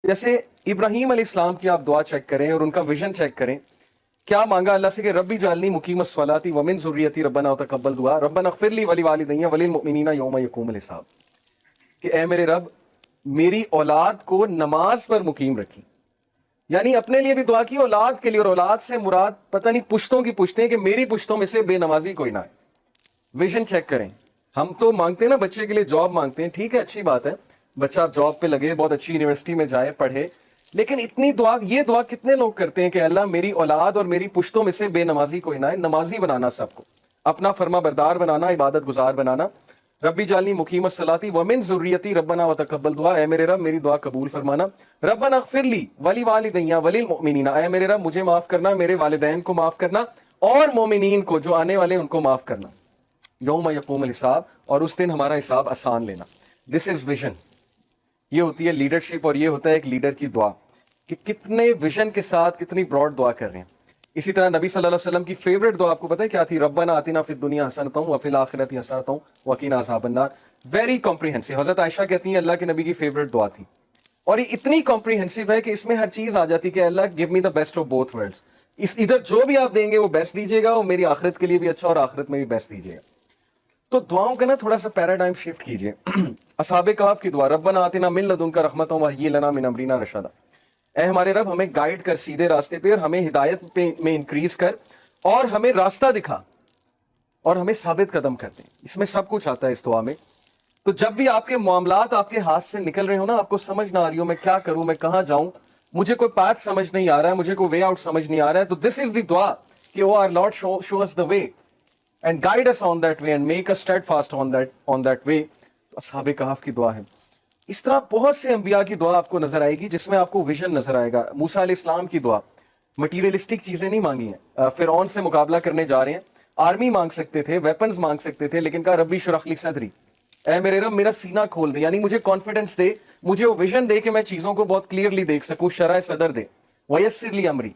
जैसे इब्राहीम अलैहिस्सलाम की आप दुआ चेक करें और उनका विजन चेक करें, क्या मांगा अल्लाह से कि रब्बी जालनी मुकीमस सलाती व मिन ज़ुर्रियती रब्बना व तक़ब्बल दुआ रब्बना इग़फ़िरली व लिवालिदैया व लिलमुमिनीना यौम यक़ूमुल हिसाब, कि ए मेरे रब मेरी औलाद को नमाज पर मुकीम रखी। यानी अपने लिए भी दुआ की, औलाद के लिए, और औलाद से मुराद पता नहीं पुश्तों की पुश्तें, कि मेरी पुश्तों में से बेनमाजी कोई ना है। विजन चेक करें। हम तो मांगते हैं ना बच्चे के लिए जॉब मांगते हैं, ठीक है, अच्छी बात है, बच्चा जॉब पे लगे, बहुत अच्छी यूनिवर्सिटी में जाए, पढ़े, लेकिन इतनी दुआ, ये दुआ कितने लोग करते हैं कि अल्लाह मेरी औलाद और मेरी पुश्तों में से बेनमाजी कोई ना है। नमाजी बनाना सबको, अपना फर्मा बरदार बनाना, इबादत गुजार बनाना। रब्बी जालनी मुकीमत सलाती व मिन ज़ुर्रियती रब्बना व तक़ब्बल दुआ, ए मेरे रब मेरी दुआ कबूल फरमाना। रब्बना इग़फ़िरली वली वालिदैया वलिल मुमिनीना, ए मेरे रब मुझे माफ करना, मेरे वालिदैन को माफ करना, और मोमिनीन को जो आने वाले उनको माफ करना। यौम यक़ूमुल हिसाब, और उस दिन हमारा हिसाब आसान लेना। This is vision. ये होती है लीडरशिप, और ये होता है एक लीडर की दुआ, कि कितने विजन के साथ कितनी ब्रॉड दुआ कर रहे हैं। इसी तरह नबी सल्लल्लाहु अलैहि वसल्लम की फेवरेट दुआ आपको पता है क्या थी? रब्बना आतिना फिद दुनिया हसनतन व फिल आखिरति हसनतन व क़िना अज़ाबन्नार। Very comprehensive. हजरत आयशा कहती हैं अल्लाह के नबी की फेवरेट दुआ थी, और ये इतनी कॉम्प्रिहेंसिव है कि इसमें हर चीज आ जाती है कि Allah give me the best of both worlds. इस इधर जो भी आप देंगे वो बेस्ट दीजिएगा, और मेरी आखिरत के लिए भी अच्छा और आखिरत में भी बेस्ट दीजिएगा। तो दुआओं का ना थोड़ा सा पैराडाइम शिफ्ट कीजिए। असहाबे कहफ की दुआ, रब्बना आतिना मिन लदुनका रहमतन व हय्यि लना मिन अमरिना रशदा। ए हमारे रब हमें गाइड कर सीधे रास्ते पे, और हमें हिदायत में इंक्रीज कर, और हमें रास्ता दिखा, और हमें साबित कदम कर दे। इसमें सब कुछ आता है इस दुआ में। तो जब भी आपके मामलात आपके हाथ से निकल रहे हो ना, आपको समझ ना आ रही हो मैं क्या करूं, मैं कहां जाऊं, मुझे कोई पाथ समझ नहीं आ रहा है, मुझे कोई वे आउट समझ नहीं आ रहा है, तो दिस इज द दुआ कि O our Lord show us the way and guide us on that way and make us steadfast on that way. असहाबे कहफ की दुआ है। इस तरह बहुत से अंबिया की दुआ आपको नजर आएगी जिसमें आपको विजन नजर आएगा। मूसा अलैहिस्सलाम की दुआ, मटीरियलिस्टिक चीजें नहीं मांगी हैं, फिरौन से मुकाबला करने जा रहे हैं, आर्मी मांग सकते थे, वेपन्स मांग सकते थे, लेकिन कहा रब्बी शुरह ली सदरी, ऐ मेरे रब मेरा सीना खोल दे, यानी मुझे कॉन्फिडेंस दे, मुझे वो विजन दे कि मैं चीजों को बहुत क्लियरली देख सकूं, शरह सदर दे, वयस्सिर ली अमरी,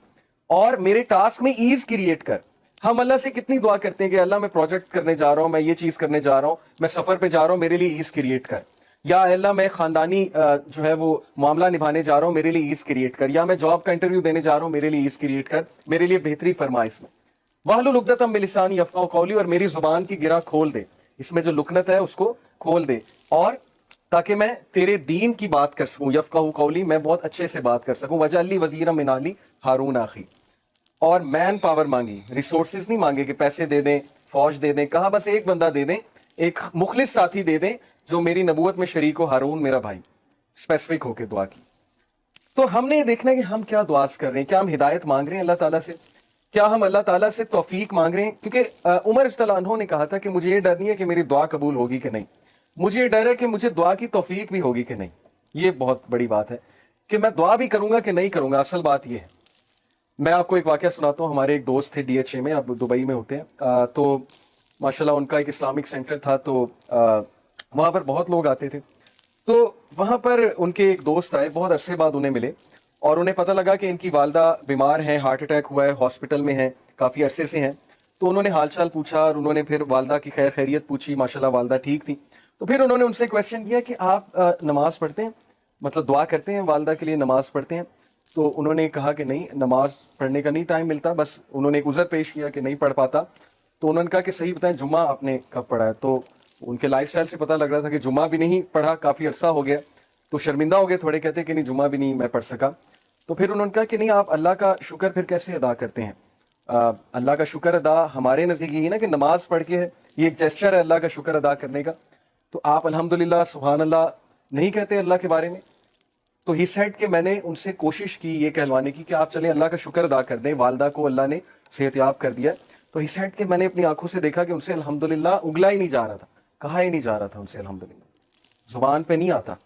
और मेरे टास्क में ईज क्रिएट कर। हम अल्लाह से कितनी दुआ करते हैं कि अल्लाह मैं प्रोजेक्ट करने जा रहा हूं, मैं ये चीज करने जा रहा हूं, मैं सफर पे जा रहा हूं, मेरे लिए ईज क्रिएट कर, या अल्लाह मैं खानदानी जो है वो मामला निभाने जा रहा हूं, मेरे लिए ईज क्रिएट कर, या मैं जॉब का इंटरव्यू देने जा रहा हूं, मेरे लिए ईज क्रिएट कर, मेरे लिए बेहतरी फरमा इसमें। वाहलुल उक़दतम मिन लिसानी यफ़क़हू क़ौली, और मेरी जुबान की गिरा खोल दे, इसमें जो लुकनत है उसको खोल दे, और ताकि मैं तेरे दीन की बात कर सकूं, यफ़क़हू क़ौली, मैं बहुत अच्छे से बात कर सकूं। वजअल्नी वज़ीरम मिन अहली हारून अख़ी, और मैन पावर मांगी, रिसोर्सेज नहीं मांगे कि पैसे दे दें, फौज दे दें, कहा बस एक बंदा दे दें, एक मुखलिस साथी दे दें जो मेरी नबूवत में शरीक हो, हारून मेरा भाई। स्पेसिफिक होके दुआ की। तो हमने ये देखना है कि हम क्या दुआस कर रहे हैं, क्या हम हिदायत मांग रहे हैं अल्लाह ताला से, क्या हम अल्लाह ताला से तौफीक मांग रहे हैं। क्योंकि उमर रज़ियल्लाहु अन्हु ने कहा था कि मुझे ये डर नहीं है कि मेरी दुआ कबूल होगी कि नहीं, मुझे ये डर है कि मुझे दुआ की तौफीक भी होगी कि नहीं। ये बहुत बड़ी बात है कि मैं दुआ भी करूंगा कि नहीं करूंगा। असल बात ये है, मैं आपको एक वाकया सुनाता हूँ। हमारे एक दोस्त थे DHA में, अब दुबई में होते हैं, तो माशाल्लाह उनका एक इस्लामिक सेंटर था, तो वहाँ पर बहुत लोग आते थे। तो वहाँ पर उनके एक दोस्त आए, बहुत अरसे बाद उन्हें मिले, और उन्हें पता लगा कि इनकी वालदा बीमार हैं, हार्ट अटैक हुआ है, हॉस्पिटल में हैं, काफ़ी अरसे से हैं। तो उन्होंने हाल चाल पूछा, और उन्होंने फिर वालदा की खैर खैरियत पूछी, माशाल्लाह वालदा ठीक थी। तो फिर उन्होंने उनसे क्वेश्चन किया कि आप नमाज पढ़ते हैं, मतलब दुआ करते हैं वालदा के लिए, नमाज पढ़ते हैं? तो उन्होंने कहा कि नहीं, नमाज पढ़ने का नहीं टाइम मिलता। बस उन्होंने एक उज़र पेश किया कि नहीं पढ़ पाता। तो उन्होंने कहा कि सही बताएं, जुम्मा आपने कब पढ़ा है? तो उनके लाइफस्टाइल से पता लग रहा था कि जुम्मा भी नहीं पढ़ा, काफ़ी अरसा हो गया। तो शर्मिंदा हो गए थोड़े, कहते कि नहीं जुम्मा भी नहीं मैं पढ़ सका। तो फिर उन्होंने कहा कि नहीं, आप अल्लाह का शुक्र फिर कैसे अदा करते हैं? अल्लाह का शुक्र अदा हमारे नज़दीक यही ना कि नमाज पढ़ के है, ये एक जेस्चर है अल्लाह का शुक्र अदा करने का। तो आप अल्हम्दुलिल्लाह सुभान अल्लाह नहीं कहते अल्लाह के बारे में? तो ही सेड कि मैंने उनसे कोशिश की ये कहलवाने की कि आप चलें अल्लाह का शुक्र अदा कर दें, वालदा को अल्लाह ने सेहतयाब कर दिया। तो ही सेड कि मैंने अपनी आंखों से देखा कि उनसे अल्हम्दुलिल्लाह उगला ही नहीं जा रहा था, कहा ही नहीं जा रहा था उनसे अल्हम्दुलिल्लाह, जुबान पे नहीं आता।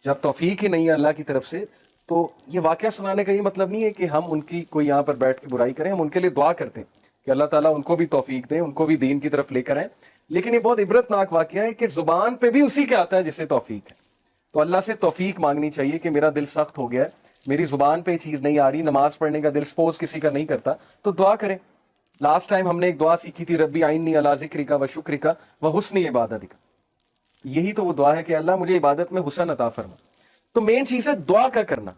जब तौफीक ही नहीं है अल्लाह की तरफ से, तो ये वाकया सुनाने का ये मतलब नहीं है कि हम उनकी कोई यहाँ पर बैठ के बुराई करें। हम उनके लिए दुआ करते हैं कि अल्लाह ताला उनको भी तौफीक दें, उनको भी दीन की तरफ लेकर आए। लेकिन ये बहुत इबरतनाक वाकया है कि जुबान पे भी उसी के आता है जिसे तौफीक है। तो अल्लाह से तौफीक मांगनी चाहिए कि मेरा दिल सख्त हो गया है, मेरी जुबान पे चीज़ नहीं आ रही, नमाज पढ़ने का दिल सपोज किसी का नहीं करता, तो दुआ करें। लास्ट टाइम हमने एक दुआ सीखी थी, रब्बी आइन्नी अला ज़िक्रिका व शुक्रिका व हुस्नि इबादतिका। यही तो वो दुआ है कि अल्लाह मुझे इबादत में हुस्न अता फरमा। تو مین چیز ہے دعا کا کرنا.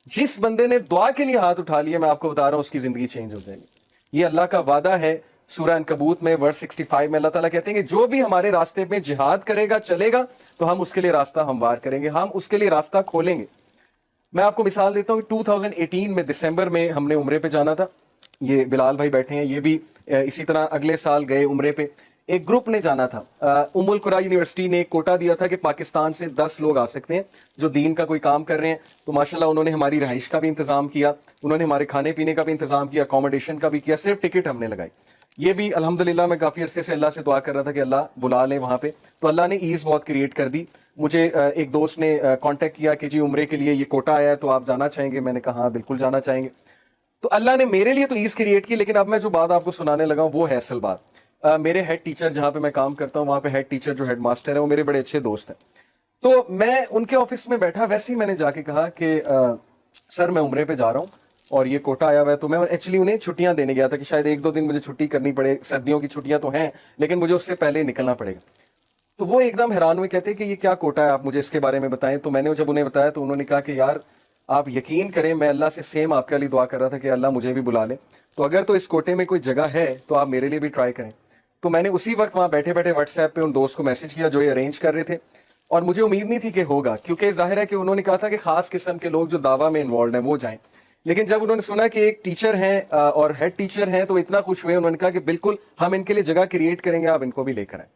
جس بندے نے دعا کے لیے ہاتھ اٹھا لیا میں آپ کو بتا رہا ہوں اس کی زندگی چینج ہو جائے گی. یہ اللہ کا وعدہ ہے. سورہ عنکبوت میں ورس 65 میں اللہ تعالیٰ کہتے ہیں کہ جو بھی ہمارے راستے میں جہاد کرے گا چلے گا تو ہم اس کے لیے راستہ ہموار کریں گے, ہم اس کے لیے راستہ کھولیں گے. میں آپ کو مثال دیتا ہوں کہ 2018 میں دسمبر میں ہم نے عمرے پہ جانا تھا. یہ بلال بھائی بیٹھے ہیں, یہ بھی اسی طرح اگلے سال گئے عمرے پہ. ایک گروپ نے جانا تھا. ام القرا یونیورسٹی نے ایک کوٹا دیا تھا کہ پاکستان سے 10 لوگ آ سکتے ہیں جو دین کا کوئی کام کر رہے ہیں. تو ماشاءاللہ انہوں نے ہماری رہائش کا بھی انتظام کیا, انہوں نے ہمارے کھانے پینے کا بھی انتظام کیا, اکوموڈیشن کا بھی کیا, صرف ٹکٹ ہم نے لگائی. یہ بھی الحمدللہ میں کافی عرصے سے اللہ سے دعا کر رہا تھا کہ اللہ بلا لیں وہاں پہ. تو اللہ نے ایز بہت کریٹ کر دی. مجھے ایک دوست نے کانٹیکٹ کیا کہ جی عمرے کے لیے یہ کوٹا آیا ہے تو آپ جانا چاہیں گے. میں نے کہا ہاں بالکل جانا چاہیں گے. تو اللہ نے میرے لیے تو ایز کریٹ کی, لیکن اب میں جو بات آپ کو سنانے لگا ہوں وہ ہے اصل بات. میرے ہیڈ ٹیچر جہاں پہ میں کام کرتا ہوں وہاں پہ ہیڈ ٹیچر جو ہیڈ ماسٹر ہے وہ میرے بڑے اچھے دوست ہیں. تو میں ان کے آفس میں بیٹھا, ویسے ہی میں نے جا کے کہا کہ سر میں عمرے پہ جا رہا ہوں اور یہ کوٹا آیا ہوا ہے. تو میں ایکچولی انہیں چھٹیاں دینے گیا تھا کہ شاید 1-2 دن مجھے چھٹی کرنی پڑے, سردیوں کی چھٹیاں تو ہیں لیکن مجھے اس سے پہلے نکلنا پڑے گا. تو وہ ایک دم حیران ہوئے, کہتے کہ یہ کیا کوٹا ہے, آپ مجھے اس کے بارے میں بتائیں. تو میں نے جب انہیں بتایا تو انہوں نے کہا کہ یار آپ یقین کریں میں اللہ سے سیم آپ کے لیے دعا کر رہا تھا کہ اللہ مجھے بھی بلا لے, تو اگر تو اس کوٹے میں کوئی جگہ ہے تو آپ میرے لیے بھی ٹرائی کریں. تو میں نے اسی وقت وہاں بیٹھے بیٹھے واٹس ایپ پہ ان دوست کو میسج کیا جو یہ ارینج کر رہے تھے, اور مجھے امید نہیں تھی کہ ہوگا, کیونکہ ظاہر ہے کہ انہوں نے کہا تھا کہ خاص قسم کے لوگ جو دعویٰ میں انوالوڈ ہیں وہ جائیں. لیکن جب انہوں نے سنا کہ ایک ٹیچر ہیں اور ہیڈ ٹیچر ہیں تو اتنا خوش ہوئے, انہوں نے کہا کہ بالکل ہم ان کے لیے جگہ کریٹ کریں گے, آپ ان کو بھی لے کر آئیں.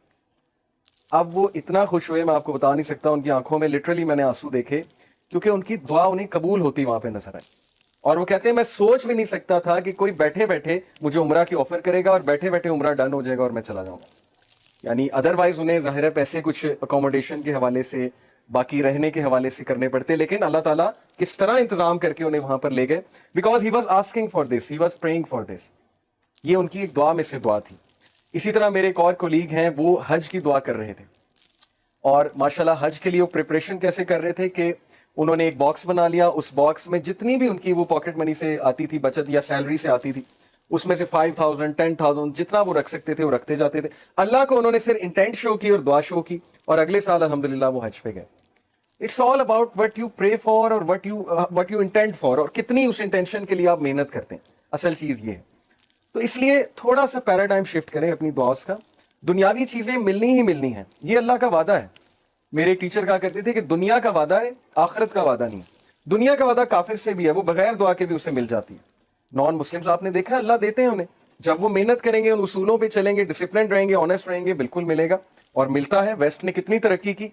اب وہ اتنا خوش ہوئے میں آپ کو بتا نہیں سکتا, ان کی آنکھوں میں لٹرلی میں نے آنسو دیکھے, کیونکہ ان کی دعا انہیں قبول ہوتی وہاں پہ نظر آئی. اور وہ کہتے ہیں میں سوچ بھی نہیں سکتا تھا کہ کوئی بیٹھے بیٹھے مجھے عمرہ کی آفر کرے گا اور بیٹھے بیٹھے عمرہ ڈن ہو جائے گا اور میں چلا جاؤں گا. یعنی ادروائز انہیں ظاہر ہے پیسے کچھ اکوموڈیشن کے حوالے سے باقی رہنے کے حوالے سے کرنے پڑتے, لیکن اللہ تعالیٰ کس طرح انتظام کر کے انہیں وہاں پر لے گئے, because he was asking for this, he was praying for this. یہ ان کی ایک دعا میں سے دعا تھی. اسی طرح میرے ایک اور کولیگ ہیں, وہ حج کی دعا کر رہے تھے, اور ماشاءاللہ حج کے لیے وہ پریپریشن کیسے کر رہے تھے کہ انہوں نے ایک باکس بنا لیا, اس باکس میں جتنی بھی ان کی وہ پاکٹ منی سے آتی تھی بچت یا سیلری سے آتی تھی اس میں سے 5,000 10,000 جتنا وہ رکھ سکتے تھے وہ رکھتے جاتے تھے. اللہ کو انہوں نے صرف انٹینٹ شو کی اور دعا شو کی, اور اگلے سال الحمدللہ وہ حج پہ گئے. It's all about what you pray for اور وٹ یو انٹینٹ فار, اور کتنی اس انٹینشن کے لیے آپ محنت کرتے ہیں, اصل چیز یہ ہے. تو اس لیے تھوڑا سا پیراڈائم شفٹ کریں اپنی دعاؤں کا. دنیاوی چیزیں ملنی ہی ملنی ہیں, یہ اللہ کا وعدہ ہے. میرے ٹیچر کہا کرتے تھے کہ دنیا کا وعدہ ہے, آخرت کا وعدہ نہیں. دنیا کا وعدہ کافر سے بھی ہے, وہ بغیر دعا کے بھی اسے مل جاتی ہے. نان مسلمز آپ نے دیکھا اللہ دیتے ہیں انہیں, جب وہ محنت کریں گے, ان اصولوں پہ چلیں گے, ڈسپلن رہیں گے, آنےسٹ رہیں گے, بالکل ملے گا. اور ملتا ہے. ویسٹ نے کتنی ترقی کی,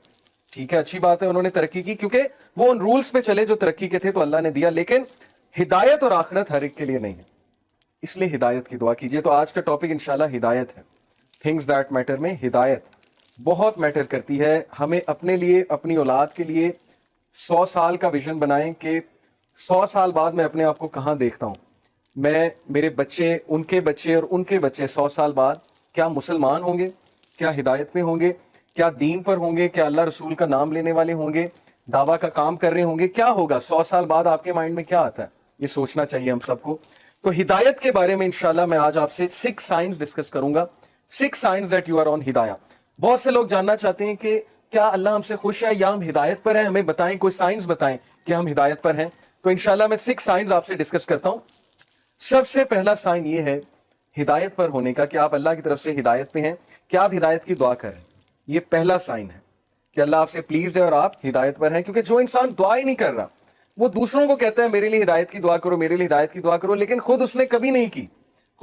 ٹھیک ہے اچھی بات ہے انہوں نے ترقی کی کیونکہ وہ ان رولز پہ چلے جو ترقی کے تھے تو اللہ نے دیا, لیکن ہدایت اور آخرت ہر ایک کے لیے نہیں ہے, اس لیے ہدایت کی دعا کیجیے. تو آج کا ٹاپک انشاءاللہ ہدایت ہے. تھنگز دیٹ میٹر میں ہدایت بہت میٹر کرتی ہے. ہمیں اپنے لیے, اپنی اولاد کے لیے 100 سال کا ویژن بنائیں کہ 100 سال بعد میں اپنے آپ کو کہاں دیکھتا ہوں, میں, میرے بچے, ان کے بچے اور ان کے بچے 100 سال بعد کیا مسلمان ہوں گے, کیا ہدایت میں ہوں گے, کیا دین پر ہوں گے, کیا اللہ رسول کا نام لینے والے ہوں گے, دعویٰ کا کام کر رہے ہوں گے, کیا ہوگا 100 سال بعد آپ کے مائنڈ میں کیا آتا ہے, یہ سوچنا چاہیے ہم سب کو. تو ہدایت کے بارے میں انشاءاللہ میں آج آپ سے 6 سائنز ڈسکس کروں گا, 6 signs that you are on ہدایہ. بہت سے لوگ جاننا چاہتے ہیں کہ کیا اللہ ہم سے خوش ہے یا ہم ہدایت پر ہیں, ہمیں بتائیں, کوئی سائنس بتائیں کہ ہم ہدایت پر ہیں. تو انشاءاللہ میں 6 سائنز آپ سے ڈسکس کرتا ہوں. سب سے پہلا سائن یہ ہے ہدایت پر ہونے کا کہ آپ اللہ کی طرف سے ہدایت پہ ہیں, کہ آپ ہدایت کی دعا کریں. یہ پہلا سائن ہے کہ اللہ آپ سے پلیزڈ ہے اور آپ ہدایت پر ہیں. کیونکہ جو انسان دعا ہی نہیں کر رہا وہ دوسروں کو کہتا ہے میرے لیے ہدایت کی دعا کرو, میرے لیے ہدایت کی دعا کرو, لیکن خود اس نے کبھی نہیں کی,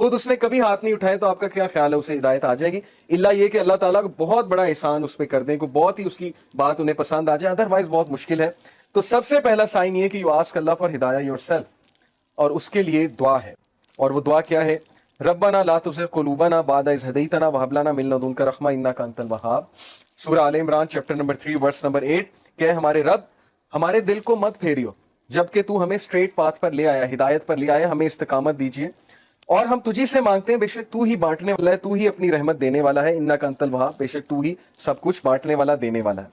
خود اس نے کبھی ہاتھ نہیں اٹھائے, تو آپ کا کیا خیال ہے اسے ہدایت آ جائے گی؟ اللہ یہ کہ اللہ تعالیٰ کو بہت بڑا احسان اس پہ کر دیں, کو بہت ہی اس کی بات انہیں پسند آ جائے, ادروائز بہت مشکل ہے. تو سب سے پہلا سائن یہ کہ یو آسک اللہ فار ہدایہ یور سیلف, اور اس کے لیے دعا ہے. اور وہ دعا کیا ہے؟ ربنا لا تزغ قلوبنا بعد اذ ہدیتنا وہب لنا من لدنک رحمہ انک انت الوہاب. سورہ Al Imran chapter number 3 verse number 8 کہ ہمارے رب ہمارے دل کو مت پھیریو جبکہ تو ہمیں اسٹریٹ پاتھ پر لے آیا, ہدایت پر لے آیا, ہمیں استقامت دیجیے. اور ہم تجھی سے مانگتے ہیں, بے شک تو ہی بانٹنے والا ہے, تو ہی اپنی رحمت دینے والا ہے, انک انت الوہاب, بے شک تو ہی سب کچھ بانٹنے والا, دینے والا ہے.